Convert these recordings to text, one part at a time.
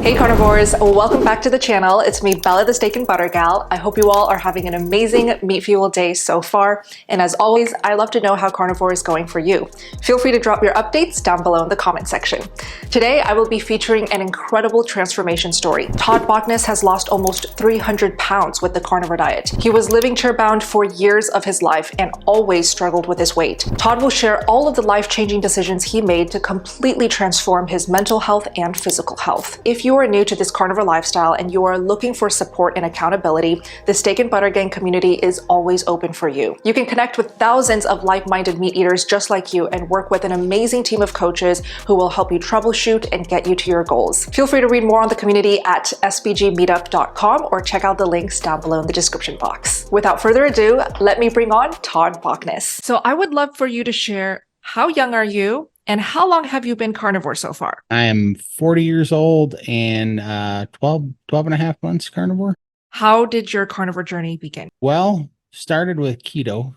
Hey carnivores, welcome back to the channel. It's me, Bella the Steak and Butter Gal. I hope you all are having an amazing meat fuel day so far. And as always, I love to know how carnivore is going for you. Feel free to drop your updates down below in the comment section. Today, I will be featuring an incredible transformation story. Todd has lost almost 300 pounds with the carnivore diet. He was living chair-bound for years of his life and always struggled with his weight. Todd will share all of the life-changing decisions he made to completely transform his mental health and physical health. If you are new to this carnivore lifestyle and you are looking for support and accountability, the Steak and Butter Gang community is always open for you. You can connect with thousands of like-minded meat eaters just like you and work with an amazing team of coaches who will help you troubleshoot and get you to your goals. Feel free to read more on the community at sbgmeetup.com or check out the links down below in the description box. Without further ado, let me bring on Todd. So I would love for you to share, how young are you? And how long have you been carnivore so far? I am 40 years old and 12 and a half months carnivore. How did your carnivore journey begin? Well, started with keto,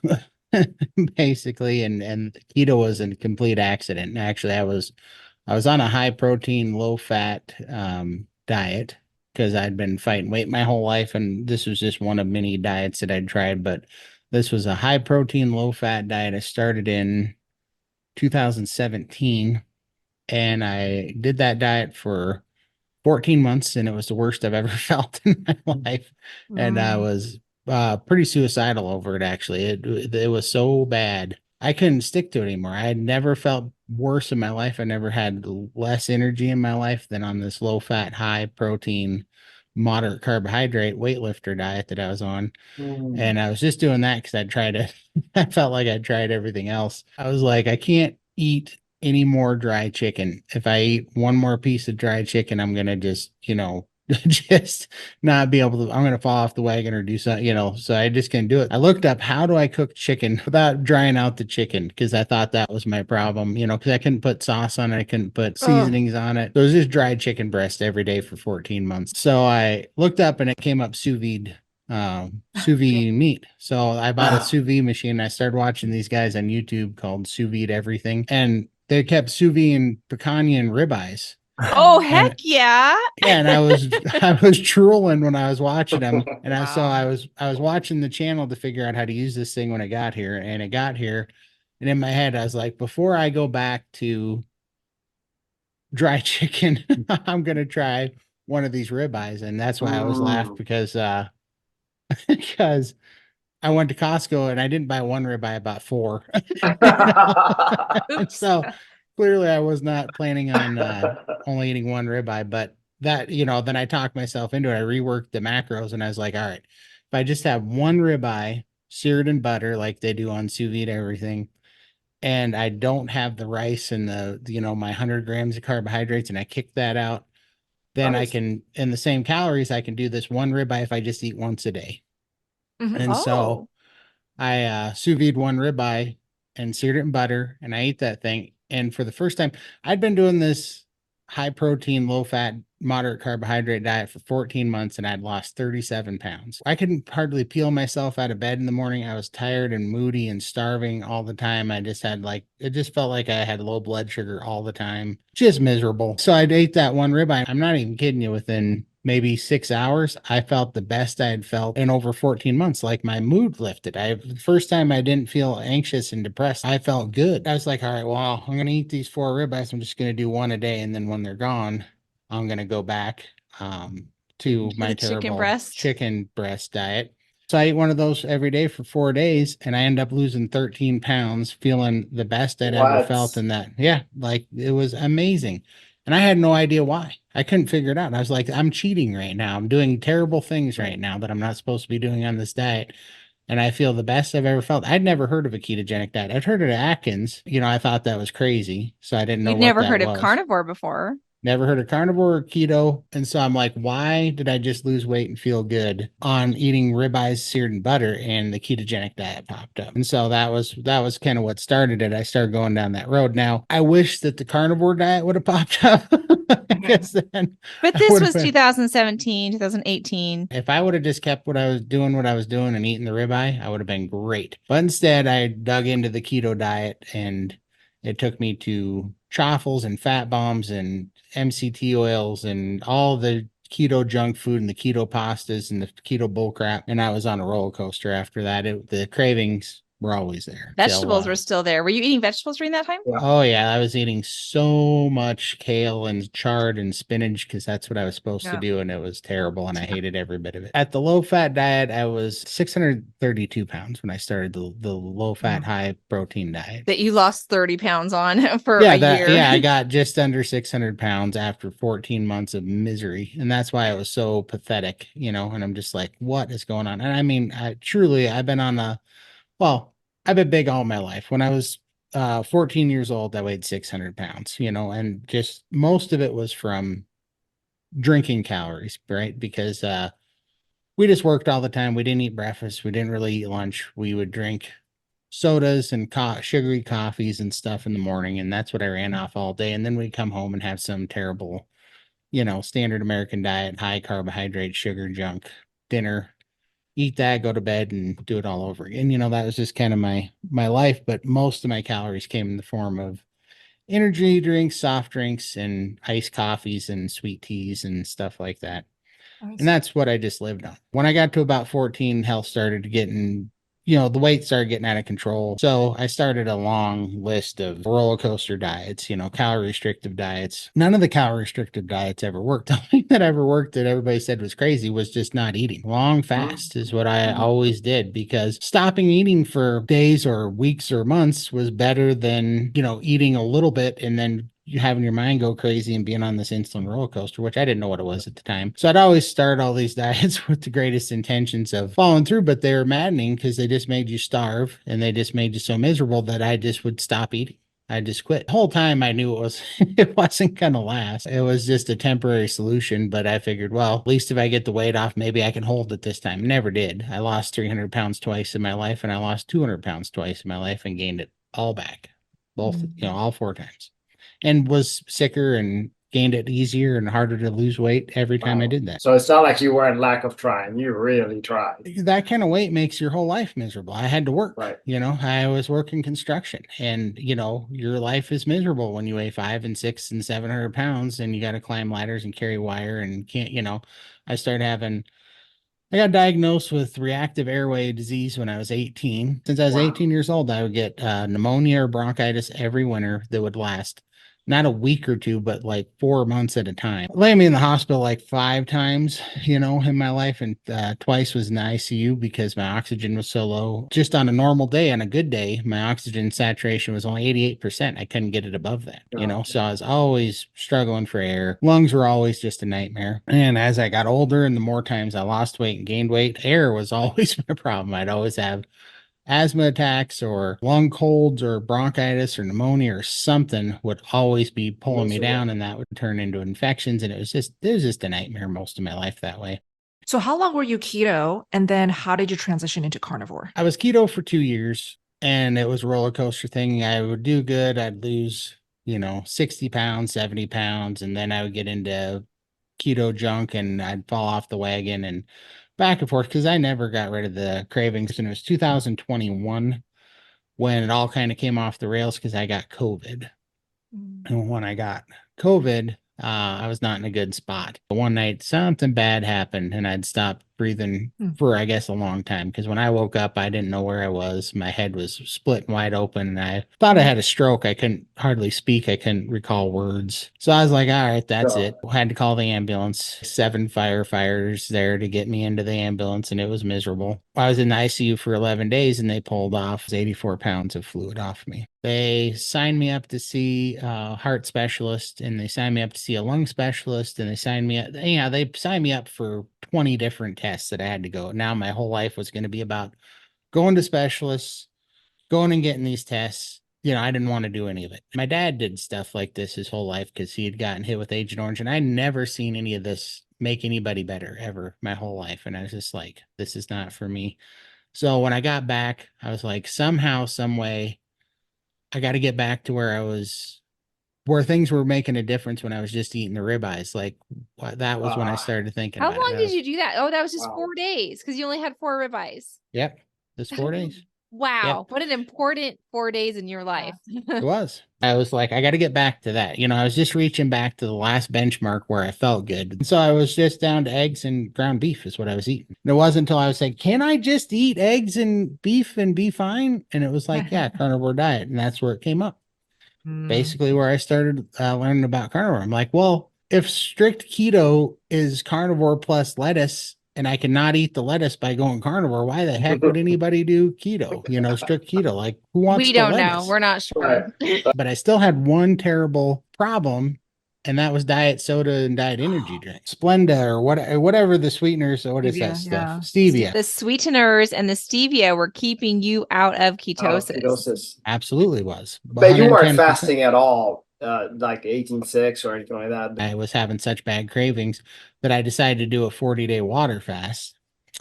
basically, and keto was a complete accident. Actually, I was on a high protein, low fat diet because I'd been fighting weight my whole life, and this was just one of many diets that I'd tried, but this was a high protein, low fat diet. I started in 2017, and I did that diet for 14 months, and it was the worst I've ever felt in my life. And I was pretty suicidal over it. Actually, it was so bad I couldn't stick to it anymore. I had never felt worse in my life. I never had less energy in my life than on this low fat, high protein, moderate carbohydrate weightlifter diet that I was on. And I was just doing that because I'd tried it. I felt like I'd tried everything else. I was like, I can't eat any more dry chicken. If I eat one more piece of dry chicken, I'm going to just, just not be able to, I'm going to fall off the wagon or do something, so I just can't do it. I looked up, how do I cook chicken without drying out the chicken? Because I thought that was my problem, because I couldn't put sauce on it. I couldn't put seasonings on it. So it was just dried chicken breast every day for 14 months. So I looked up and it came up sous vide meat. So I bought a sous vide machine. And I started watching these guys on YouTube called Sous Vide Everything, and they kept sous vide picanha and ribeyes. Oh, heck yeah. Yeah, and I was drooling when I was watching them. And I was watching the channel to figure out how to use this thing when I got here. And it got here, and in my head I was like, before I go back to dry chicken, I'm gonna try one of these ribeyes. And that's why I was laughed, because because I went to Costco and I didn't buy one ribeye, I bought 4. So clearly I was not planning on only eating one ribeye, but that, then I talked myself into it. I reworked the macros and I was like, all right, if I just have one ribeye seared in butter, like they do on sous vide everything, and I don't have the rice and my 100 grams of carbohydrates, and I kick that out, then I can, in the same calories, I can do this one ribeye if I just eat once a day. And so I sous vide one ribeye and seared it in butter, and I ate that thing. And for the first time, I'd been doing this high protein, low fat, moderate carbohydrate diet for 14 months, and I'd lost 37 pounds. I couldn't hardly peel myself out of bed in the morning. I was tired and moody and starving all the time. I just had it just felt like I had low blood sugar all the time, just miserable. So I'd ate that one ribeye. I'm not even kidding you. Within maybe 6 hours, I felt the best I had felt in over 14 months. Like, my mood lifted. The first time I didn't feel anxious and depressed. I felt good. I was like, all right, well, I'm going to eat these 4 ribeyes. I'm just going to do one a day. And then when they're gone, I'm going to go back to my terrible chicken breast diet. So I ate one of those every day for 4 days, and I ended up losing 13 pounds, feeling the best I'd ever felt in that. Yeah, like, it was amazing. And I had no idea why. I couldn't figure it out. I was like, I'm cheating right now. I'm doing terrible things right now that I'm not supposed to be doing on this diet. And I feel the best I've ever felt. I'd never heard of a ketogenic diet. I'd heard of Atkins. I thought that was crazy. So I didn't know. You'd never heard of carnivore before. Never heard of carnivore or keto. And so I'm like, why did I just lose weight and feel good on eating ribeyes seared in butter? And the ketogenic diet popped up. And so that was kind of what started it. I started going down that road. Now, I wish that the carnivore diet would have popped up. Because then, but this was 2017, 2018. If I would have just kept what I was doing and eating the ribeye, I would have been great. But instead, I dug into the keto diet, and It took me to truffles and fat bombs and MCT oils and all the keto junk food and the keto pastas and the keto bull crap. And I was on a roller coaster after that. The cravings were always there. Vegetables were still there. Were you eating vegetables during that time? Yeah. Oh yeah, I was eating so much kale and chard and spinach because that's what I was supposed to do, and it was terrible, and I hated every bit of it. At the low fat diet, I was 632 pounds when I started the low fat high protein diet. That you lost 30 pounds on for a year. Yeah, I got just under 600 pounds after 14 months of misery, and that's why it was so pathetic, and I'm just like, what is going on? And I mean, I've been on I've been big all my life. When I was 14 years old, I weighed 600 pounds, and just most of it was from drinking calories, right? Because we just worked all the time. We didn't eat breakfast. We didn't really eat lunch. We would drink sodas and sugary coffees and stuff in the morning. And that's what I ran off all day. And then we'd come home and have some terrible, standard American diet, high carbohydrate, sugar, junk dinner, eat that, go to bed, and do it all over again. That was just kind of my life. But most of my calories came in the form of energy drinks, soft drinks, and iced coffees and sweet teas and stuff like that. And that's what I just lived on. When I got to about 14, health started getting, the weight started getting out of control. So I started a long list of roller coaster diets, calorie restrictive diets. None of the calorie restrictive diets ever worked. The only that ever worked that everybody said was crazy was just not eating. Long fast is what I always did, because stopping eating for days or weeks or months was better than, eating a little bit and then you having your mind go crazy and being on this insulin roller coaster, which I didn't know what it was at the time. So I'd always start all these diets with the greatest intentions of following through, but they were maddening because they just made you starve and they just made you so miserable that I just would stop eating. I just quit. The whole time I knew it wasn't going to last. It was just a temporary solution, but I figured, well, at least if I get the weight off, maybe I can hold it this time. Never did. I lost 300 pounds twice in my life, and I lost 200 pounds twice in my life and gained it all back. Both, all 4 times. And was sicker and gained it easier and harder to lose weight every time I did that. So it's not like you were in lack of trying. You really tried. That kind of weight makes your whole life miserable. I had to work. Right. I was working construction, and your life is miserable when you weigh 5 and 6 and 700 pounds and you got to climb ladders and carry wire and can't, I got diagnosed with reactive airway disease when I was 18. Since I was 18 years old, I would get pneumonia or bronchitis every winter that would last not a week or two, but like 4 months at a time. Laid me in the hospital like 5 times, in my life. And twice was in the ICU because my oxygen was so low. Just on a normal day, on a good day, my oxygen saturation was only 88%. I couldn't get it above that, So I was always struggling for air. Lungs were always just a nightmare. And as I got older and the more times I lost weight and gained weight, air was always my problem. I'd always have asthma attacks or lung colds or bronchitis or pneumonia or something would always be pulling me down, and that would turn into infections. And it was just a nightmare most of my life that way. So how long were you keto, and then how did you transition into carnivore? I was keto for 2 years, and it was a roller coaster thing. I would do good. I'd lose, 60 pounds, 70 pounds, and then I would get into keto junk and I'd fall off the wagon and back and forth because I never got rid of the cravings. And it was 2021 when it all kind of came off the rails because I got COVID. And when I got COVID, I was not in a good spot. One night, something bad happened and I'd stopped breathing for, I guess, a long time. Because when I woke up, I didn't know where I was. My head was split wide open and I thought I had a stroke. I couldn't hardly speak. I couldn't recall words. So I was like, all right, that's it. I had to call the ambulance. 7 firefighters there to get me into the ambulance, and it was miserable. I was in the ICU for 11 days and they pulled off 84 pounds of fluid off me. They signed me up to see a heart specialist, and they signed me up to see a lung specialist, and they signed me up. They signed me up for 20 different tests that I had to go. Now my whole life was going to be about going to specialists, going and getting these tests. I didn't want to do any of it. My dad did stuff like this his whole life because he had gotten hit with Agent Orange, and I'd never seen any of this make anybody better ever my whole life. And I was just like, this is not for me. So when I got back, I was like, somehow, some way, I got to get back to where things were making a difference when I was just eating the ribeyes. Like that was when I started thinking. How long did you do that? Oh, that was just 4 days because you only had 4 ribeyes. Yep. Just 4 days. Wow. What an important 4 days in your life. It was. I was like, I got to get back to that. I was just reaching back to the last benchmark where I felt good. And so I was just down to eggs and ground beef is what I was eating. And it wasn't until I was like, can I just eat eggs and be fine? And it was like, yeah, carnivore diet. And that's where it came up. Basically where I started learning about carnivore. I'm like, well, if strict keto is carnivore plus lettuce, and I cannot eat the lettuce by going carnivore, why the heck would anybody do keto? Strict keto. Like, who wants We the don't know. lettuce? We're not sure. But I still had one terrible problem, and that was diet soda and diet energy drink. Splenda or whatever the sweeteners, or what is that Stevia, stuff? yeah. Stevia. The sweeteners and the stevia were keeping you out of ketosis. Ketosis. Absolutely was. But you weren't 110%. fasting at all, like 18-6 or anything like that. I was having such bad cravings that I decided to do a 40-day water fast.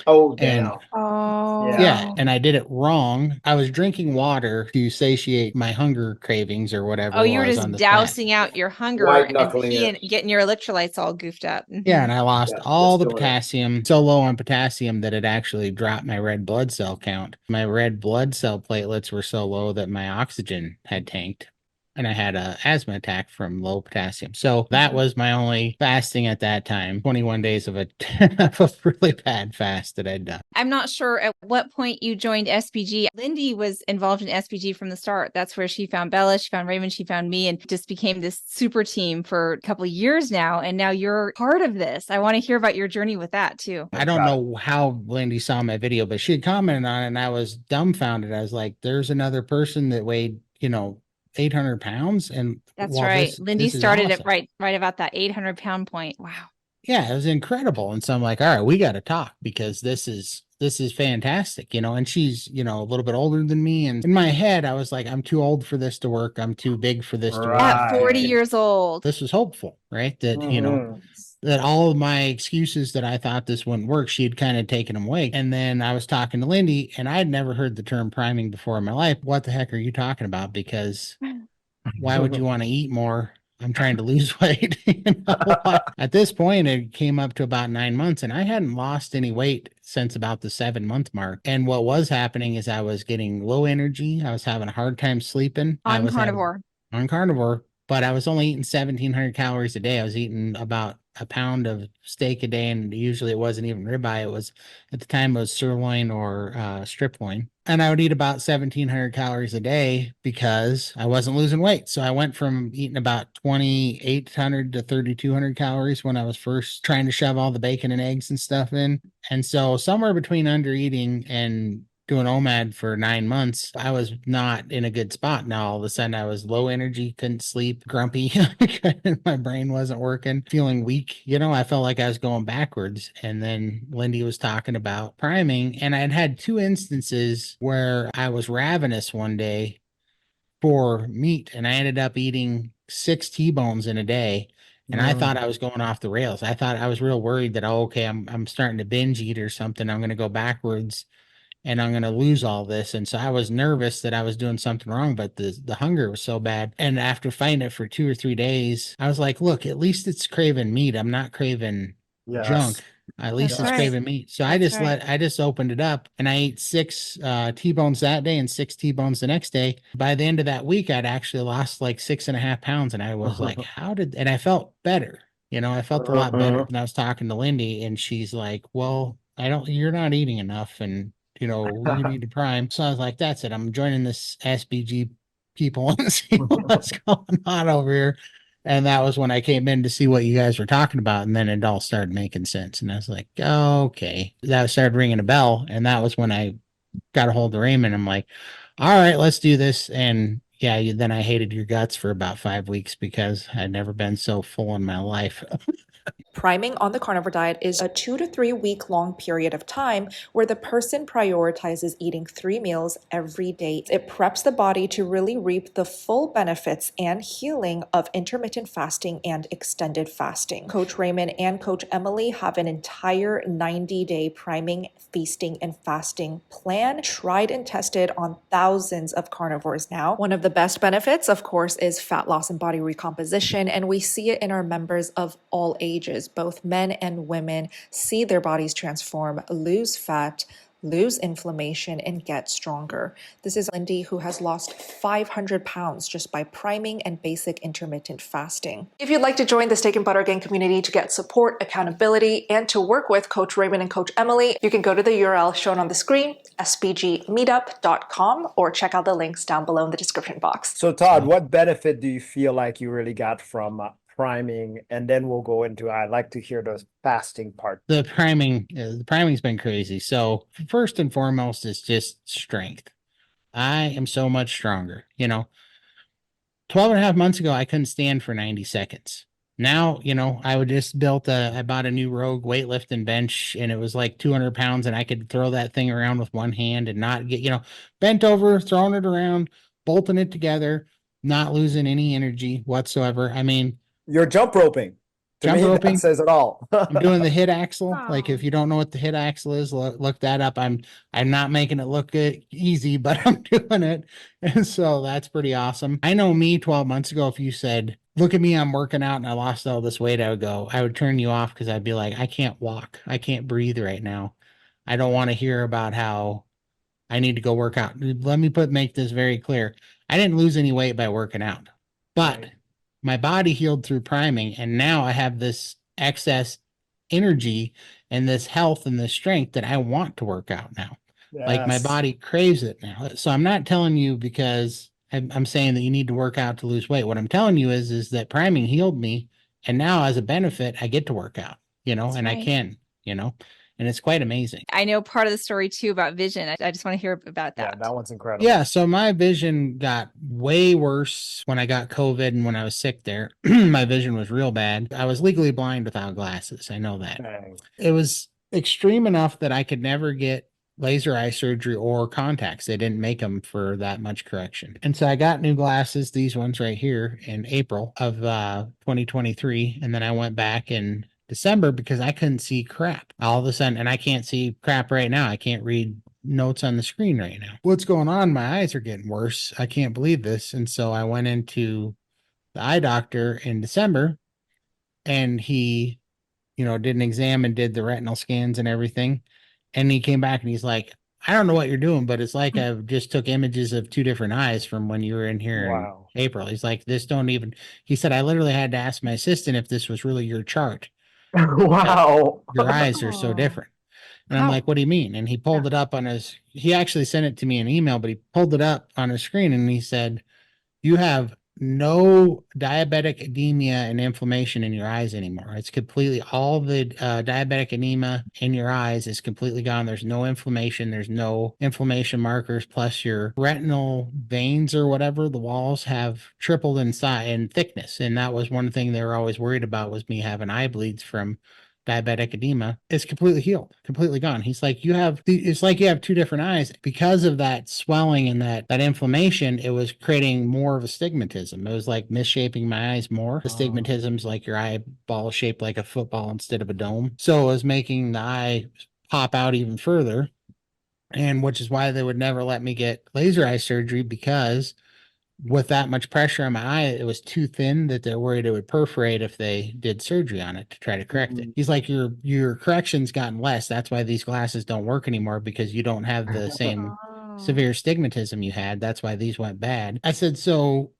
Oh, And damn. Oh. yeah, and I did it wrong. I was drinking water to satiate my hunger cravings or whatever. Oh, you were was just on the dousing fat. out your hunger White and knuckling it. getting your electrolytes all goofed up. Yeah, and I lost Yeah, all the just doing it. potassium, so low on potassium that it actually dropped my red blood cell count. My red blood cell platelets were so low that my oxygen had tanked. And I had an asthma attack from low potassium. So that was my only fasting at that time. 21 days of a really bad fast that I'd done. I'm not sure at what point you joined SBG. Lindy was involved in SBG from the start. That's where she found Bella, she found Raymond, she found me, and just became this super team for a couple of years now. And now you're part of this. I want to hear about your journey with that too. I don't know how Lindy saw my video, but she had commented on it and I was dumbfounded. I was like, there's another person that weighed, 800 pounds. And That's well, right. Lindy this is started awesome. it right about that 800-pound point. Wow. Yeah, it was incredible. And so I'm like, all right, we got to talk because this is fantastic, and she's, a little bit older than me. And in my head, I was like, I'm too old for this to work. I'm too big for this to work. At 40 years old. This was hopeful, right? That, Mhm. that all of my excuses that I thought this wouldn't work, she had kind of taken them away. And then I was talking to Lindy and I'd never heard the term priming before in my life. What the heck are you talking about? Because why would you want to eat more? I'm trying to lose weight. At this point, it came up to about 9 months and I hadn't lost any weight since about the 7-month mark. And what was happening is I was getting low energy. I was having a hard time sleeping. On carnivore. On carnivore, but I was only eating 1,700 calories a day. I was eating about a pound of steak a day, and usually it wasn't even ribeye. It was, at the time, it was sirloin or strip loin. And I would eat about 1,700 calories a day because I wasn't losing weight. So I went from eating about 2,800 to 3,200 calories when I was first trying to shove all the bacon and eggs and stuff in. And so somewhere between under eating and doing OMAD for 9 months, I was not in a good spot. Now, all of a sudden, I was low energy, couldn't sleep, grumpy. My brain wasn't working, feeling weak. I felt like I was going backwards. And then Lindy was talking about priming. And I had 2 instances where I was ravenous one day for meat. And I ended up eating 6 T-bones in a day. And I thought I was going off the rails. I thought I was real worried that, I'm starting to binge eat or something. I'm going to go backwards and I'm going to lose all this. And so I was nervous that I was doing something wrong, but the hunger was so bad. And after fighting it for 2 or 3 days, I was like, look, at least it's craving meat. I'm not craving junk. At least That's it's right. craving meat. So I just opened it up and I ate 6 T-bones that day and 6 T-bones the next day. By the end of that week, I'd actually lost like 6.5 pounds. And I was like, and I felt better. I felt a lot better. And I was talking to Lindy and she's like, well, you're not eating enough. And you need to prime. So I was like, that's it. I'm joining this SBG people and see what's going on over here. And that was when I came in to see what you guys were talking about. And then it all started making sense. And I was like, oh, okay. That started ringing a bell. And that was when I got a hold of Raymond. I'm like, all right, let's do this. And yeah, then I hated your guts for about 5 weeks because I'd never been so full in my life. Priming on the carnivore diet is a 2 to 3 week long period of time where the person prioritizes eating 3 meals every day. It preps the body to really reap the full benefits and healing of intermittent fasting and extended fasting. Coach Raymond and Coach Emily have an entire 90-day priming, feasting, and fasting plan, tried and tested on thousands of carnivores now. One of the best benefits, of course, is fat loss and body recomposition, and we see it in our members of all ages. Both men and women see their bodies transform, lose fat, lose inflammation, and get stronger. This is Lindy, who has lost 500 pounds just by priming and basic intermittent fasting. If you'd like to join the Steak and Butter Gang community to get support, accountability, and to work with Coach Raymond and Coach Emily, you can go to the URL shown on the screen, spgmeetup.com, or check out the links down below in the description box. So Todd, what benefit do you feel like you really got from priming? And then we'll go into, I'd like to hear the fasting part. The priming's been crazy. So first and foremost is just strength. I am so much stronger. 12 and a half months ago, I couldn't stand for 90 seconds. Now, I bought a new Rogue weightlifting bench, and it was like 200 pounds, and I could throw that thing around with one hand and not get, bent over, throwing it around, bolting it together, not losing any energy whatsoever. I mean, you're jump roping. Jump roping that says it all. I'm doing the hit axle. Oh. Like, if you don't know what the hit axle is, look that up. I'm not making it look easy, but I'm doing it. And so that's pretty awesome. I know me 12 months ago, if you said, look at me, I'm working out and I lost all this weight, I would turn you off, because I'd be like, I can't walk. I can't breathe right now. I don't want to hear about how I need to go work out. Let me make this very clear. I didn't lose any weight by working out, but my body healed through priming, and now I have this excess energy and this health and this strength that I want to work out now. Yes. Like, my body craves it now. So I'm not telling you because I'm saying that you need to work out to lose weight. What I'm telling you is that priming healed me, and now as a benefit, I get to work out, That's and right. I can, and it's quite amazing. I know part of the story too about vision. I just want to hear about that. Yeah, that one's incredible. Yeah, so my vision got way worse when I got COVID and when I was sick there. My vision was real bad. I was legally blind without glasses. I know that. Dang. It was extreme enough that I could never get laser eye surgery or contacts. They didn't make them for that much correction. And so I got new glasses, these ones right here, in April of 2023. And then I went back in December because I couldn't see crap all of a sudden. And I can't see crap right now. I can't read notes on the screen right now. What's going on? My eyes are getting worse. I can't believe this. And so I went into the eye doctor in December, and he, did an exam and did the retinal scans and everything. And he came back and he's like, I don't know what you're doing, but it's like I've just took images of two different eyes from when you were in here Wow. in April. He's like, he said, I literally had to ask my assistant if this was really your chart. Wow. Your eyes are so different. And I'm like, what do you mean? And he pulled it up he actually sent it to me in email, but he pulled it up on his screen and he said, you have no diabetic edema and inflammation in your eyes anymore. It's completely, all the diabetic edema in your eyes is completely gone. There's no inflammation. There's no inflammation markers. Plus your retinal veins or whatever, the walls have tripled in size and thickness. And that was one thing they were always worried about, was me having eye bleeds from diabetic edema. It's completely healed, completely gone. He's like, it's like you have two different eyes. Because of that swelling and that inflammation, it was creating more of astigmatism. It was like misshaping my eyes more. Astigmatism's like your eyeball shaped like a football instead of a dome. So it was making the eye pop out even further. And which is why they would never let me get laser eye surgery, because with that much pressure on my eye, it was too thin that they're worried it would perforate if they did surgery on it to try to correct it. He's like, your correction's gotten less. That's why these glasses don't work anymore, because you don't have the same severe astigmatism you had. That's why these went bad. I said, so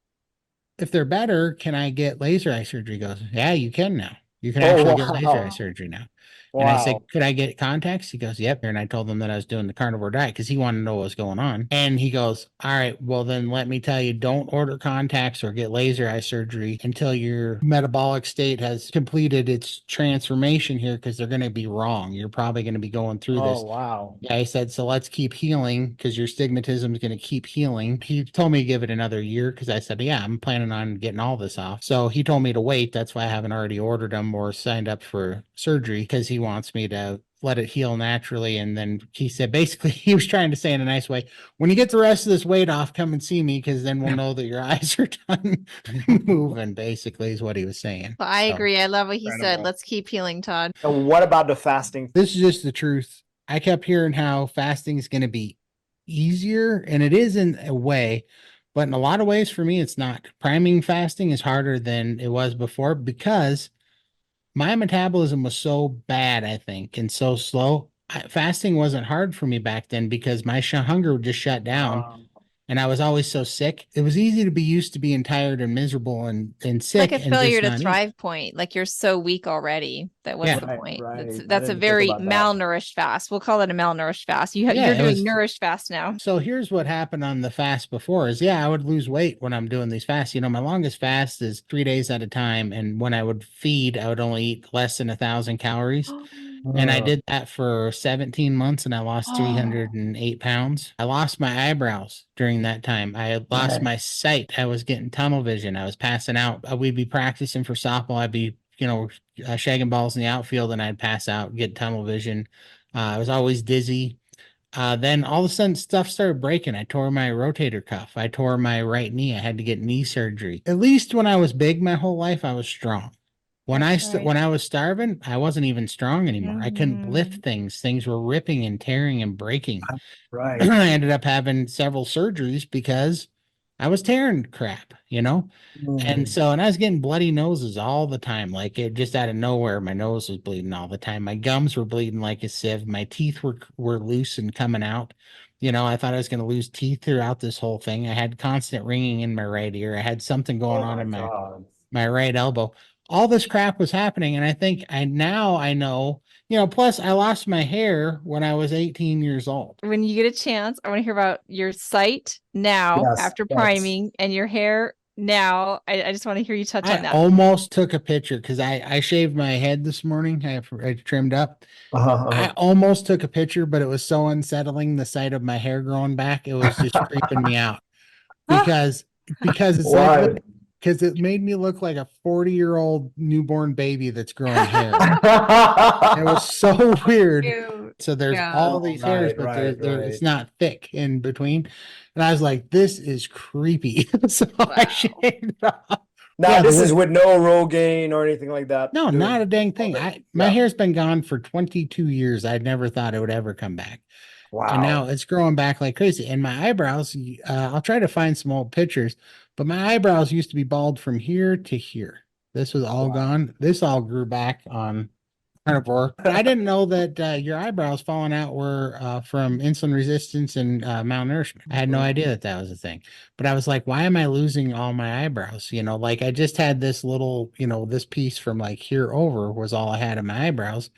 if they're better, can I get laser eye surgery? He goes, yeah, you can now. You can actually get laser eye surgery now. And I said, could I get contacts? He goes, yep. And I told him that I was doing the carnivore diet because he wanted to know what was going on. And he goes, all right, well, then let me tell you, don't order contacts or get laser eye surgery until your metabolic state has completed its transformation here, because they're going to be wrong. You're probably going to be going through this. Oh, wow. Yeah, he said, so let's keep healing, because your stigmatism is going to keep healing. He told me to give it another year, because I said, yeah, I'm planning on getting all this off. So he told me to wait. That's why I haven't already ordered them or signed up for surgery, because he wants me to let it heal naturally. And then he said, basically, he was trying to say in a nice way, when you get the rest of this weight off, come and see me, because then we'll know that your eyes are done moving, basically, is what he was saying. Well, I So, agree. I love what he said. Incredible. Let's keep healing, Todd. And what about the fasting? this is just the truth. I kept hearing how fasting is going to be easier, and it is in a way, but in a lot of ways for me, it's not. Priming fasting is harder than it was before, because my metabolism was so bad, I think, and so slow. fasting wasn't hard for me back then because my hunger would just shut down. And I was always so sick. It was easy to be used to being tired and miserable and Like sick a and failure just to not eat. thrive point. Like you're so weak already. That what's Yeah. the point? Right. I That's a didn't think very about that. malnourished fast. We'll call it a malnourished fast. Yeah, You're it doing was- nourished fast now. So here's what happened on the fast before is, yeah, I would lose weight when I'm doing these fasts. My longest fast is 3 days at a time. And when I would feed, I would only eat less than 1,000 calories. And I did that for 17 months and I lost 308 pounds. I lost my eyebrows during that time. I had lost my sight. I was getting tunnel vision. I was passing out. We'd be practicing for softball. I'd be, shagging balls in the outfield and I'd pass out, get tunnel vision. I was always dizzy. Then all of a sudden stuff started breaking. I tore my rotator cuff. I tore my right knee. I had to get knee surgery. At least when I was big my whole life, I was strong. When I was starving, I wasn't even strong anymore. I couldn't lift things. Things were ripping and tearing and breaking. Right. I ended up having several surgeries because I was tearing crap, And I was getting bloody noses all the time. Like it just out of nowhere, my nose was bleeding all the time. My gums were bleeding like a sieve. My teeth were loose and coming out. I thought I was going to lose teeth throughout this whole thing. I had constant ringing in my right ear. I had something going on in my right elbow. All this crap was happening. And I think now I know, plus I lost my hair when I was 18 years old. When you get a chance, I want to hear about your sight now after priming and your hair now. I just want to hear you touch on that. I almost took a picture because I shaved my head this morning. I trimmed up. I almost took a picture, but it was so unsettling, the sight of my hair growing back. It was just creeping me out because it's like, because it made me look like a 40-year-old newborn baby that's growing hair. It was so weird. So there's all these hairs, but it's not thick in between. And I was like, this is creepy. So I shaved it off. Now this is with no Rogaine or anything like that. No, not a dang thing. My hair's been gone for 22 years. I never thought it would ever come back. Wow. And now it's growing back like crazy. And my eyebrows, I'll try to find some old pictures, but my eyebrows used to be bald from here to here. This was all gone. This all grew back on Carnivore. But I didn't know that your eyebrows falling out were from insulin resistance and malnourishment. I had no idea that was a thing. But I was like, why am I losing all my eyebrows? Like I just had this little, this piece from like here over was all I had in my eyebrows.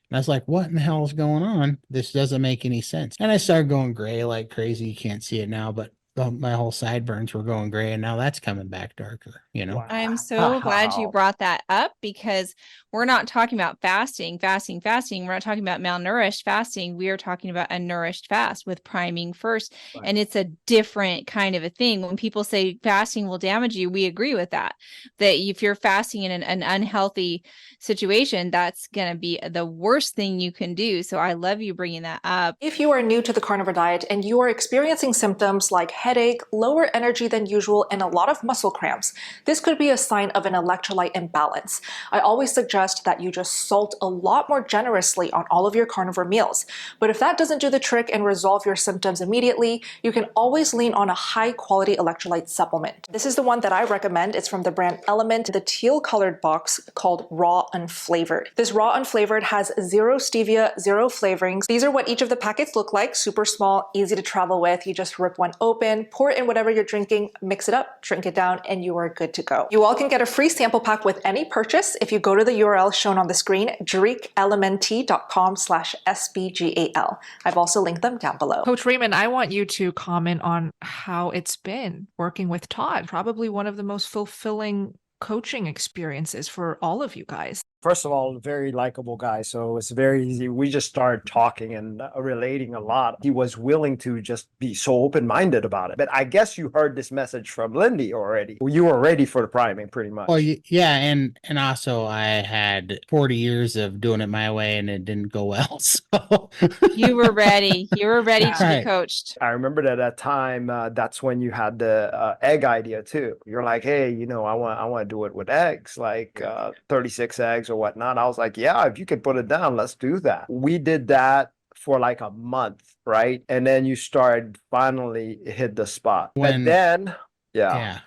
And I was like, what in the hell is going on? This doesn't make any sense. And I started going gray like crazy. You can't see it now, but my whole sideburns were going gray. And now that's coming back darker, Wow. I'm so glad you brought that up because we're not talking about fasting. We're not talking about malnourished fasting. We are talking about a nourished fast with priming first. Right. And it's a different kind of a thing. When people say fasting will damage you, we agree with that. That if you're fasting in an unhealthy situation, that's going to be the worst thing you can do. So I love you bringing that up. If you are new to the carnivore diet and you are experiencing symptoms like headache, lower energy than usual, and a lot of muscle cramps, this could be a sign of an electrolyte imbalance. I always suggest that you just salt a lot more generously on all of your carnivore meals. But if that doesn't do the trick and resolve your symptoms immediately, you can always lean on a high-quality electrolyte supplement. This is the one that I recommend. It's from the brand Element, the teal-colored box called Raw Unflavored. This Raw Unflavored has 0 stevia, 0 flavorings. These are what each of the packets look like. Super small, easy to travel with. You just rip one open, pour it in whatever you're drinking, mix it up, drink it down, and you are good to go. You all can get a free sample pack with any purchase if you go to the URL shown on the screen, drinklmnt.com/SBGAL. I've also linked them down below. Coach Raymond, I want you to comment on how it's been working with Todd, probably one of the most fulfilling coaching experiences for all of you guys. First of all, very likable guy. So it's very easy. We just started talking and relating a lot. He was willing to just be so open-minded about it. But I guess you heard this message from Lindy already. You were ready for the priming pretty much. Well, yeah. And also I had 40 years of doing it my way and it didn't go well. So you were ready. You were ready to be coached. I remember that at that time, that's when you had the egg idea too. You're like, hey, I want to do it with eggs, like 36 eggs or whatnot. I was like, yeah, if you could put it down, let's do that. We did that for like a month, right? And then you started finally hit the spot. And then, yeah.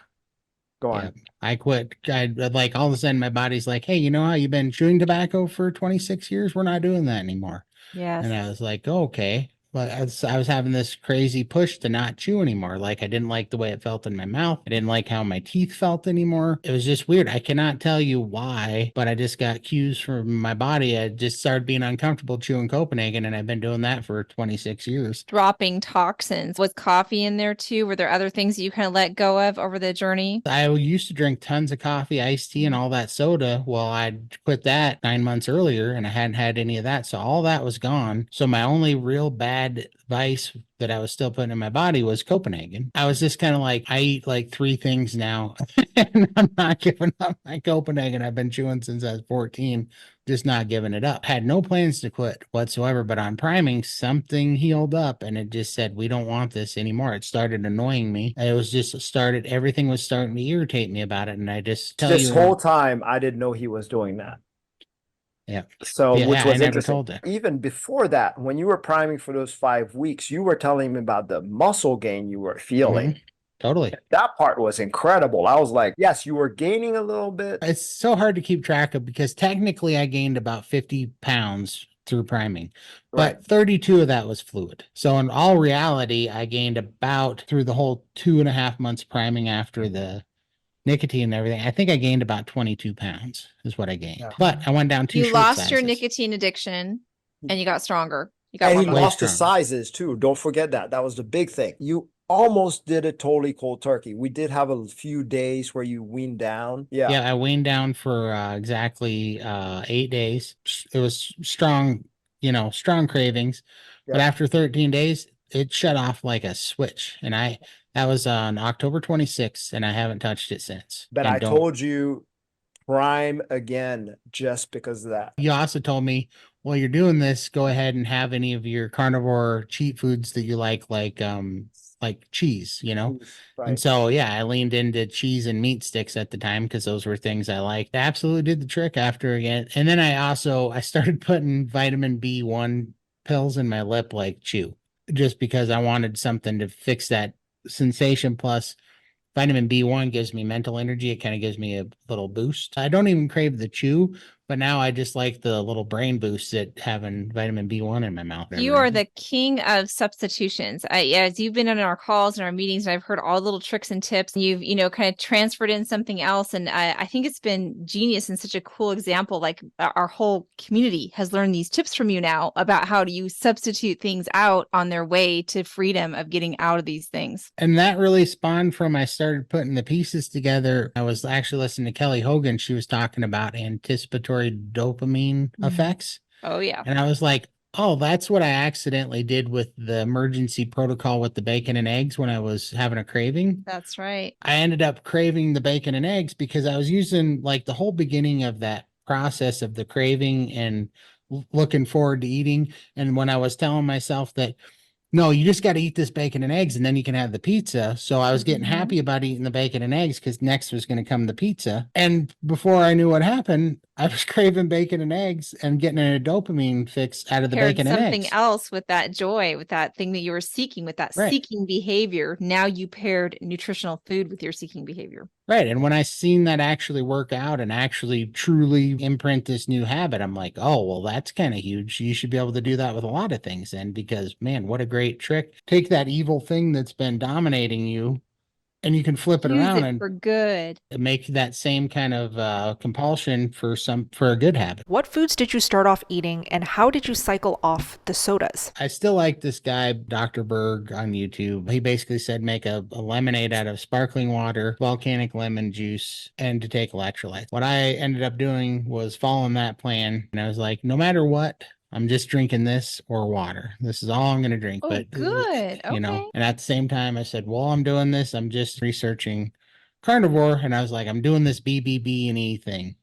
Go on. Yeah, I quit. I like all of a sudden my body's like, hey, you know how you've been chewing tobacco for 26 years? We're not doing that anymore. Yes. And I was like, oh, okay. But I was having this crazy push to not chew anymore. Like I didn't like the way it felt in my mouth. I didn't like how my teeth felt anymore. It was just weird. I cannot tell you why, but I just got cues from my body. I just started being uncomfortable chewing Copenhagen, and I've been doing that for 26 years. Dropping toxins. Was coffee in there too? Were there other things that you kind of let go of over the journey? I used to drink tons of coffee, iced tea, and all that soda. Well, I'd quit that 9 months earlier, and I hadn't had any of that. So all that was gone. So my only real bad vice that I was still putting in my body was Copenhagen. I was just kind of like, I eat like 3 things now, and I'm not giving up my Copenhagen. I've been chewing since I was 14, just not giving it up. Had no plans to quit whatsoever, but on priming, something healed up, and it just said, we don't want this anymore. It started annoying me. It was just started, everything was starting to irritate me about it. And I just tell This you, whole time, I didn't know he was doing that. yeah. So, Yeah, which I was never interesting. told her. Even before that, when you were priming for those 5 weeks, you were telling me about the muscle gain you were feeling. Totally. That part was incredible. I was like, yes, you were gaining a little bit. It's so hard to keep track of because technically I gained about 50 pounds through priming, but Right. 32 of that was fluid. So in all reality, I gained about through the whole 2.5 months priming after the nicotine and everything. I think I gained about 22 pounds is what I gained, Yeah. but I went down 2 You shirt lost your sizes. nicotine addiction and you got stronger. You got And more he Way muscle. lost his stronger. sizes too. Don't forget that. That was the big thing. You almost did it totally cold turkey. We did have a few days where you weaned down. Yeah. Yeah, I weaned down for exactly 8 days. It was strong, strong cravings. But Yeah. after 13 days, it shut off like a switch. And that was on October 26th, and I haven't touched it since. But And I told you prime again just because of that. you also told me, while you're doing this, go ahead and have any of your carnivore cheat foods that you like cheese, Right. And so, yeah, I leaned into cheese and meat sticks at the time because those were things I liked. I absolutely did the trick after again. And then I started putting vitamin B1 pills in my lip like chew, just because I wanted something to fix that sensation. Plus, vitamin B1 gives me mental energy. It kind of gives me a little boost. I don't even crave the chew, but now I just like the little brain boost that having vitamin B1 in my mouth. You are the king of substitutions. As you've been in our calls and our meetings, and I've heard all the little tricks and tips. And you've, kind of transferred in something else. And I think it's been genius and such a cool example. Like our whole community has learned these tips from you now about how do you substitute things out on their way to freedom of getting out of these things. And that really spawned from I started putting the pieces together. I was actually listening to Kelly Hogan. She was talking about anticipatory dopamine effects. Oh, yeah. And I was like, oh, that's what I accidentally did with the emergency protocol with the bacon and eggs when I was having a craving. That's right. I ended up craving the bacon and eggs because I was using like the whole beginning of that process of the craving and looking forward to eating. And when I was telling myself that, no, you just got to eat this bacon and eggs and then you can have the pizza. So I was getting happy about eating the bacon and eggs because next was going to come the pizza. And before I knew what happened, I was craving bacon and eggs and getting a dopamine fix out of the Paired bacon and eggs. something else with that joy, with that thing that you were seeking, with that seeking behavior. Now you paired nutritional food with your seeking behavior. Right. And when I seen that actually work out and actually truly imprint this new habit, I'm like, oh, well, that's kind of huge. You should be able to do that with a lot of things then, because man, what a great trick. Take that evil thing that's been dominating you and you can flip it around and for good. Make that same kind of compulsion for a good habit. What foods did you start off eating and how did you cycle off the sodas? I still like this guy, Dr. Berg on YouTube. He basically said make a lemonade out of sparkling water, volcanic lemon juice, and to take electrolytes. What I ended up doing was following that plan. And I was like, no matter what, I'm just drinking this or water. This is all I'm going to drink. Oh, but good. Okay. And at the same time, I said, while I'm doing this, I'm just researching carnivore. And I was like, I'm doing this BBB and E thing,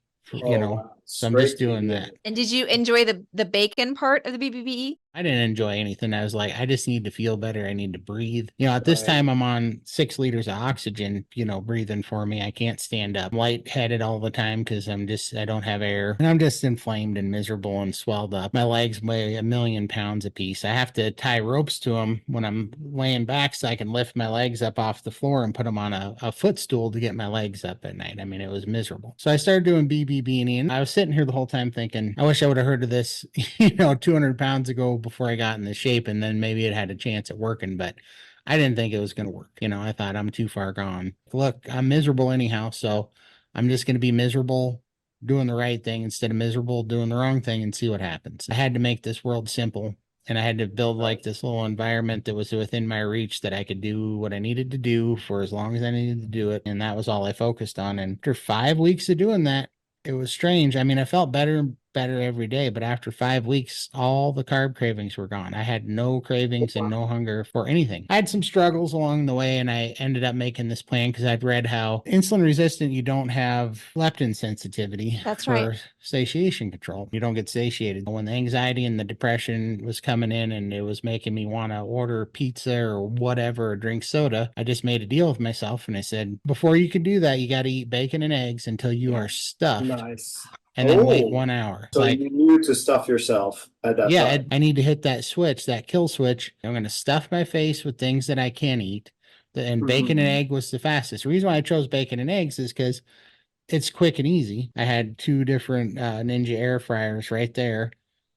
so I'm just doing that. And did you enjoy the bacon part of the BBBE? I didn't enjoy anything. I was like, I just need to feel better. I need to breathe. At this time I'm on 6 liters of oxygen, breathing for me. I can't stand up. I'm lightheaded all the time because I don't have air. And I'm just inflamed and miserable and swelled up. My legs weigh 1,000,000 pounds apiece. I have to tie ropes to them when I'm laying back so I can lift my legs up off the floor and put them on a footstool to get my legs up at night. I mean, it was miserable. So I started doing BBB and I was sitting here the whole time thinking, I wish I would have heard of this, 200 pounds ago before I got in the shape, and then maybe it had a chance at working, but I didn't think it was going to work. I thought I'm too far gone. Look, I'm miserable anyhow, so I'm just going to be miserable doing the right thing instead of miserable doing the wrong thing and see what happens. I had to make this world simple, and I had to build like this little environment that was within my reach that I could do what I needed to do for as long as I needed to do it. And that was all I focused on. And after 5 weeks of doing that, it was strange. I mean, I felt better and better every day, but after 5 weeks, all the carb cravings were gone. I had no cravings and no hunger for anything. I had some struggles along the way, and I ended up making this plan because I'd read how insulin resistant, you don't have leptin sensitivity. That's for right. satiation control. You don't get satiated. When the anxiety and the depression was coming in and it was making me want to order pizza or whatever, or drink soda, I just made a deal with myself and I said, before you can do that, you got to eat bacon and eggs until you are stuffed. Nice. And then wait 1 hour. So you knew to stuff yourself at that time. I need to hit that switch, that kill switch. I'm going to stuff my face with things that I can eat. And bacon and egg was the fastest. The reason why I chose bacon and eggs is because it's quick and easy. I had 2 different Ninja air fryers right there.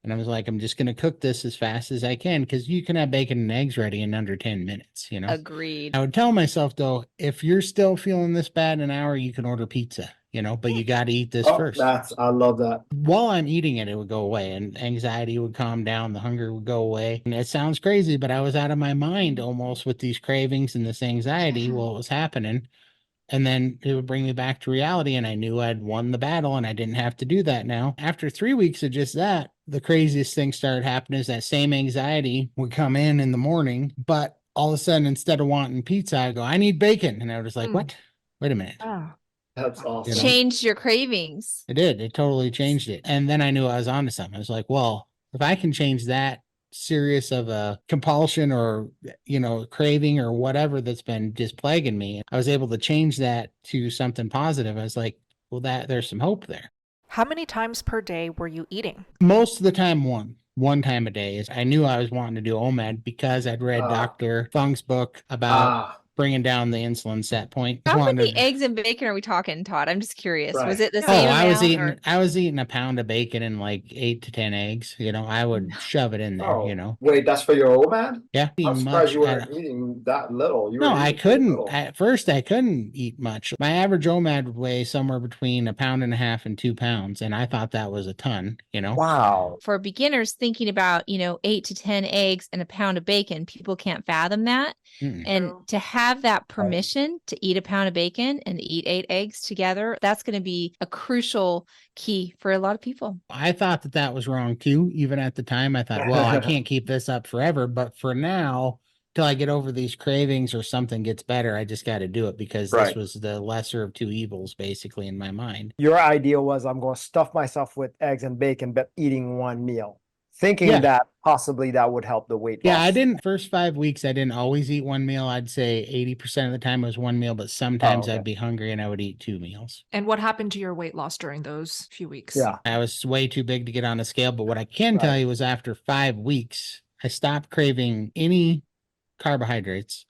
And I was like, I'm just going to cook this as fast as I can because you can have bacon and eggs ready in under 10 minutes, Agreed. I would tell myself, though, if you're still feeling this bad in an hour, you can order pizza, but you got to eat this first. I love that. While I'm eating it, it would go away and anxiety would calm down. The hunger would go away. And it sounds crazy, but I was out of my mind almost with these cravings and this anxiety while it was happening. And then it would bring me back to reality. And I knew I'd won the battle and I didn't have to do that now. After 3 weeks of just that, the craziest thing started happening is that same anxiety would come in the morning. But all of a sudden, instead of wanting pizza, I go, I need bacon. And I was like, what? Wait a minute. Oh. That's awesome. Changed your cravings. It did. It totally changed it. And then I knew I was onto something. I was like, well, if I can change that serious of a compulsion or craving or whatever that's been just plaguing me, I was able to change that to something positive. I was like, well, there's some hope there. How many times per day were you eating? Most of the time, one time a day. Is I knew I was wanting to do OMAD because I'd read Dr. Fung's book about bringing down the insulin set point. How many eggs and bacon are we talking, Todd? I'm just curious. Right. Was it the same amount? I was eating a pound of bacon and like 8 to 10 eggs. I would shove it in there, Wait, that's for your OMAD? Yeah. I'm surprised you weren't eating that little. I couldn't. At first, I couldn't eat much. My average OMAD would weigh somewhere between 1.5 pounds and 2 pounds. And I thought that was a ton, Wow. For beginners thinking about, 8 to 10 eggs and a pound of bacon, people can't fathom that. And to have that permission to eat a pound of bacon and eat 8 eggs together, that's going to be a crucial key for a lot of people. I thought that was wrong too. Even at the time, I thought, well, I can't keep this up forever. But for now, till I get over these cravings or something gets better, I just got to do it because this was the lesser of 2 evils, basically, in my mind. Your idea was I'm going to stuff myself with eggs and bacon, but eating one meal. Thinking that possibly that would help the weight loss. Yeah, first 5 weeks, I didn't always eat one meal. I'd say 80% of the time it was one meal, but sometimes I'd be hungry and I would eat 2 meals. And what happened to your weight loss during those few weeks? Yeah. I was way too big to get on a scale, but what I can tell you is after 5 weeks, I stopped craving any carbohydrates.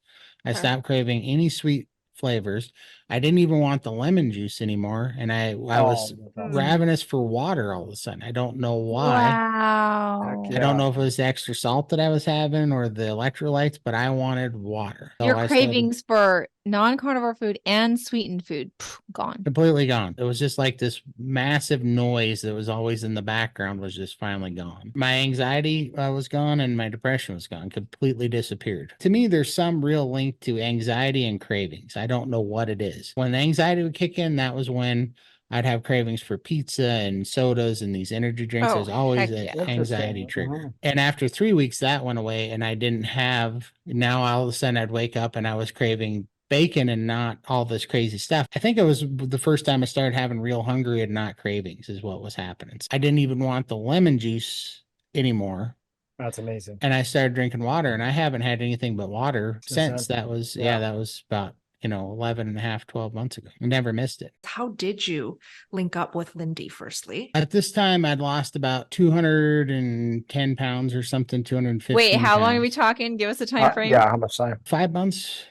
I stopped craving any sweet flavors. I didn't even want the lemon juice anymore. And I was ravenous for water all of a sudden. I don't know why. Wow. I don't know if it was the extra salt that I was having or the electrolytes, but I wanted water. So Your cravings for non-carnivore food and sweetened food, gone. Completely gone. It was just like this massive noise that was always in the background was just finally gone. My anxiety was gone and my depression was gone, completely disappeared. To me, there's some real link to anxiety and cravings. I don't know what it is. When the anxiety would kick in, that was when I'd have cravings for pizza and sodas and these energy drinks. There's always an anxiety trigger. And after 3 weeks, that went away and I didn't have, now all of a sudden I'd wake up and I was craving bacon and not all this crazy stuff. I think it was the first time I started having real hungry and not cravings is what was happening. I didn't even want the lemon juice anymore. That's amazing. And I started drinking water and I haven't had anything but water since. That was, that was about 11 and a half, 12 months ago. I never missed it. How did you link up with Lindy firstly? At this time, I'd lost about 210 pounds or something, 250. Wait, how long are we talking? Give us a time frame. Yeah, how much time? 5 months.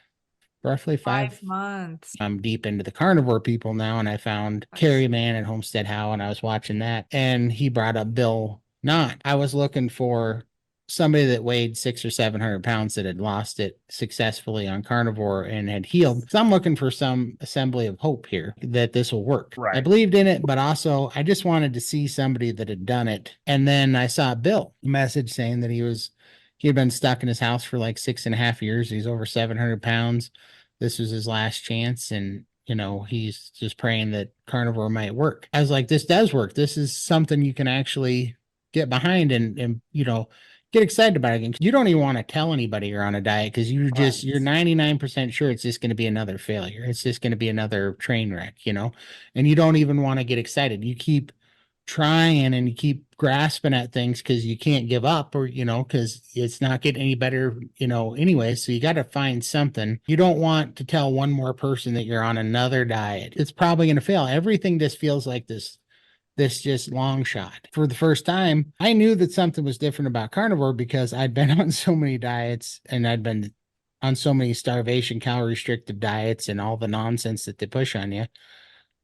roughly 5 months. I'm deep into the carnivore people now, and I found Nice. Carrie Mann and Homestead How, and I was watching that, and he brought up Bill Knott. I was looking for somebody that weighed 600 or 700 pounds that had lost it successfully on carnivore and had healed. So I'm looking for some assembly of hope here that this will work. Right. I believed in it, but also I just wanted to see somebody that had done it. And then I saw Bill message saying that he had been stuck in his house for like 6.5 years. He's over 700 pounds. This was his last chance. And, you know, he's just praying that carnivore might work. I was like, this does work. This is something you can actually get behind and you know, get excited about it again. You don't even want to tell anybody you're on a diet because you're 99% sure it's just going to be another failure. It's just going to be another train wreck, you know, and you don't even want to get excited. You keep trying and you keep grasping at things because you can't give up, or, you know, because it's not getting any better, you know, anyway. So you got to find something. You don't want to tell one more person that you're on another diet. It's probably going to fail. Everything just feels like this just long shot. For the first time, I knew that something was different about carnivore because I'd been on so many diets and I'd been on so many starvation, calorie restrictive diets and all the nonsense that they push on you,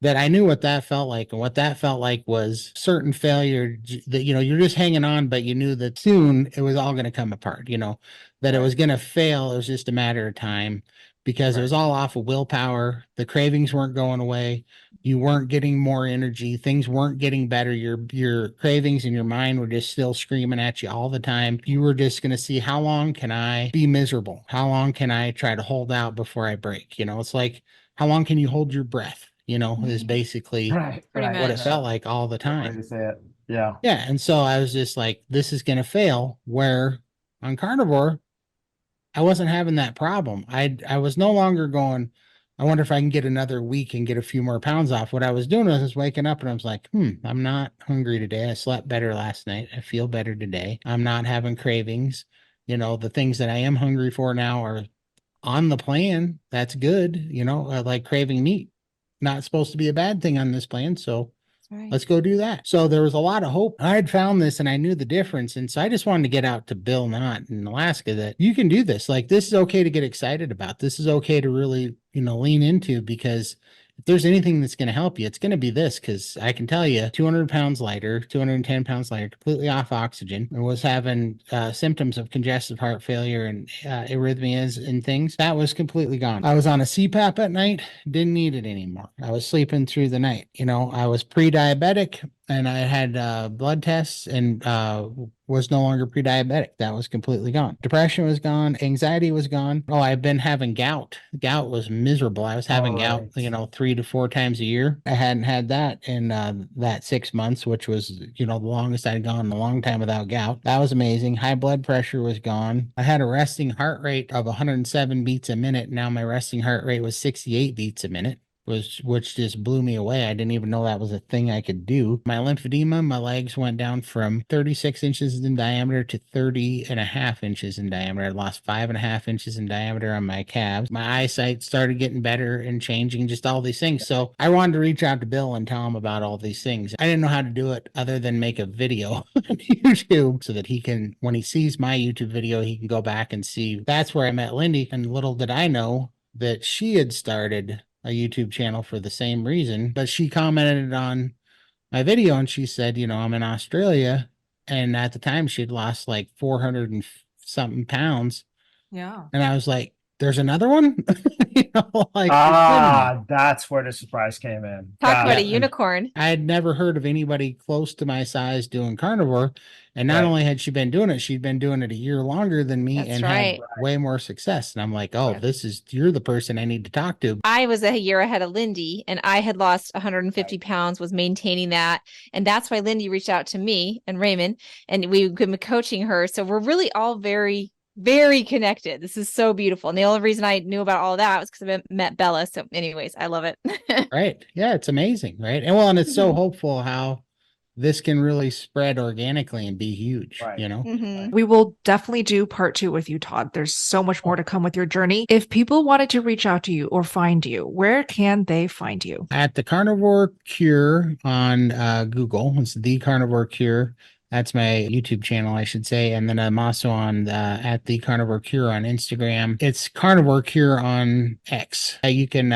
that I knew what that felt like. And what that felt like was certain failure that, you know, you're just hanging on, but you knew that soon it was all going to come apart, you know, that it was going to fail. It was just a matter of time because it was all off of willpower. The cravings weren't going away. You weren't getting more energy. Things weren't getting better. Your cravings and your mind were just still screaming at you all the time. You were just going to see, how long can I be miserable? How long can I try to hold out before I break? You know, it's like, how long can you hold your breath? You know, is basically Right. Pretty right. what it much. felt like all the Good way time. to say it. Yeah. Yeah. And so I was just like, this is going to fail. Where on carnivore, I wasn't having that problem. I was no longer going, I wonder if I can get another week and get a few more pounds off. What I was doing was just waking up and I was like, I'm not hungry today. I slept better last night. I feel better today. I'm not having cravings. You know, the things that I am hungry for now are on the plan. That's good. You know, like craving meat, not supposed to be a bad thing on this plan. So Right. let's go do that. So there was a lot of hope. I had found this and I knew the difference. And so I just wanted to get out to Bill Knott in Alaska that you can do this. Like, this is okay to get excited about. This is okay to really, you know, lean into, because if there's anything that's going to help you, it's going to be this. Because I can tell you, 200 pounds lighter, 210 pounds lighter, completely off oxygen, and was having symptoms of congestive heart failure and arrhythmias and things. That was completely gone. I was on a CPAP at night, didn't need it anymore. I was sleeping through the night. You know, I was pre-diabetic and I had blood tests and was no longer pre-diabetic. That was completely gone. Depression was gone. Anxiety was gone. Oh, I've been having gout. Gout was miserable. I was having gout, you know, 3 to 4 times a year. I hadn't had that in that 6 months, which was, you know, the longest I'd gone in a long time without gout. That was amazing. High blood pressure was gone. I had a resting heart rate of 107 beats a minute. Now my resting heart rate was 68 beats a minute. Which just blew me away. I didn't even know that was a thing I could do. My lymphedema, my legs went down from 36 inches in diameter to 30.5 inches in diameter. I lost 5.5 inches in diameter on my calves. My eyesight started getting better and changing, just all these things. So I wanted to reach out to Bill and tell him about all these things. I didn't know how to do it other than make a video on YouTube so that he can, when he sees my YouTube video, he can go back and see. That's where I met Lindy. And little did I know that she had started a YouTube channel for the same reason, but she commented on my video and she said, you know, I'm in Australia. And at the time she had lost like 400 and something pounds. Yeah. And I was like, there's another one? You know, like, you're kidding me. That's where the surprise came in. Talk about a Yeah. unicorn. I had never heard of anybody close to my size doing carnivore. And not Right. only had she been doing it, she'd been doing it a year longer than me. That's and right. had way more success. And I'm like, oh, you're the person I need to talk to. I was a year ahead of Lindy and I had lost 150 pounds, was maintaining that. And that's why Lindy reached out to me and Raymond, and we've been coaching her. So we're really all very, very connected. This is so beautiful. And the only reason I knew about all of that was because I met Bella. So anyways, I love it. Right. Yeah, it's amazing. Right. And it's so hopeful how this can really spread organically and be huge, Right. you know? Mhm. We will definitely do part 2 with you, Todd. There's so much more to come with your journey. If people wanted to reach out to you or find you, where can they find you? At the Carnivore Cure on Google. It's the Carnivore Cure. That's my YouTube channel, I should say. And then I'm also on at the Carnivore Cure on Instagram. It's Carnivore Cure on X. You can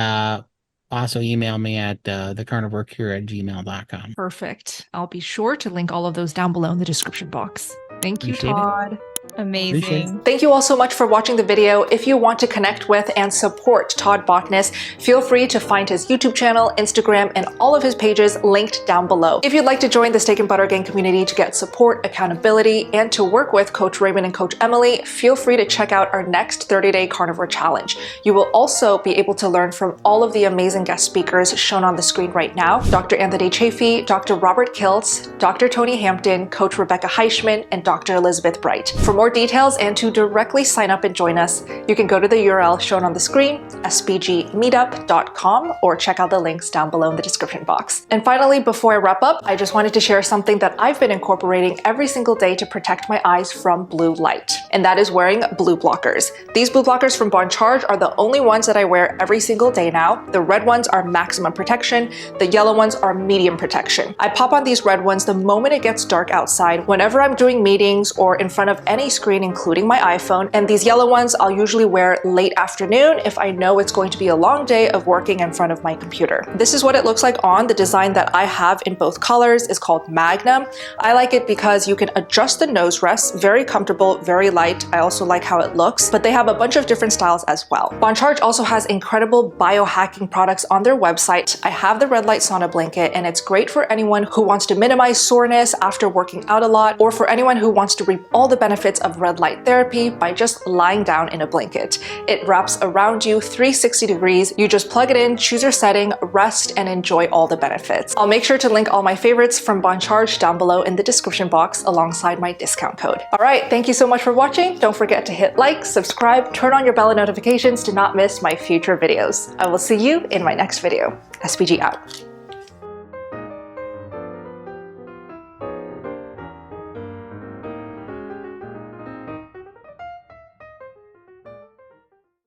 also email me at thecarnivorecure@gmail.com. Perfect. I'll be sure to link all of those down below in the description box. Thank you, Appreciate it. Todd. Amazing. Thank you all so much for watching the video. If you want to connect with and support Todd Botness, feel free to find his YouTube channel, Instagram, and all of his pages linked down below. If you'd like to join the Steak and Butter Gang community to get support, accountability, and to work with Coach Raymond and Coach Emily, feel free to check out our next 30-day carnivore challenge. You will also be able to learn from all of the amazing guest speakers shown on the screen right now: Dr. Anthony Chafee, Dr. Robert Kiltz, Dr. Tony Hampton, Coach Rebecca Heichman, and Dr. Elizabeth Bright. For more details and to directly sign up and join us, you can go to the URL shown on the screen, spgmeetup.com, or check out the links down below in the description box. And finally, before I wrap up, I just wanted to share something that I've been incorporating every single day to protect my eyes from blue light, and that is wearing Blueblockers. These Blueblockers from Bon Charge are the only ones that I wear every single day now. The red ones are maximum protection, the yellow ones are medium protection. I pop on these red ones the moment it gets dark outside, whenever I'm doing meetings or in front of any screen, including my iPhone, and these yellow ones I'll usually wear late afternoon if I know it's going to be a long day of working in front of my computer. This is what it looks like on. The design that I have in both colors is called Magnum. I like it because you can adjust the nose rests, very comfortable, very light. I also like how it looks, but they have a bunch of different styles as well. Bon Charge also has incredible biohacking products on their website. I have the red light sauna blanket, and it's great for anyone who wants to minimize soreness after working out a lot, or for anyone who wants to reap all the benefits of red light therapy by just lying down in a blanket. It wraps around you 360 degrees. You just plug it in, choose your setting, rest, and enjoy all the benefits. I'll make sure to link all my favorites from Bon Charge down below in the description box alongside my discount code. All right, thank you so much for watching. Don't forget to hit like, subscribe, turn on your bell notifications to not miss my future videos. I will see you in my next video. SPG out.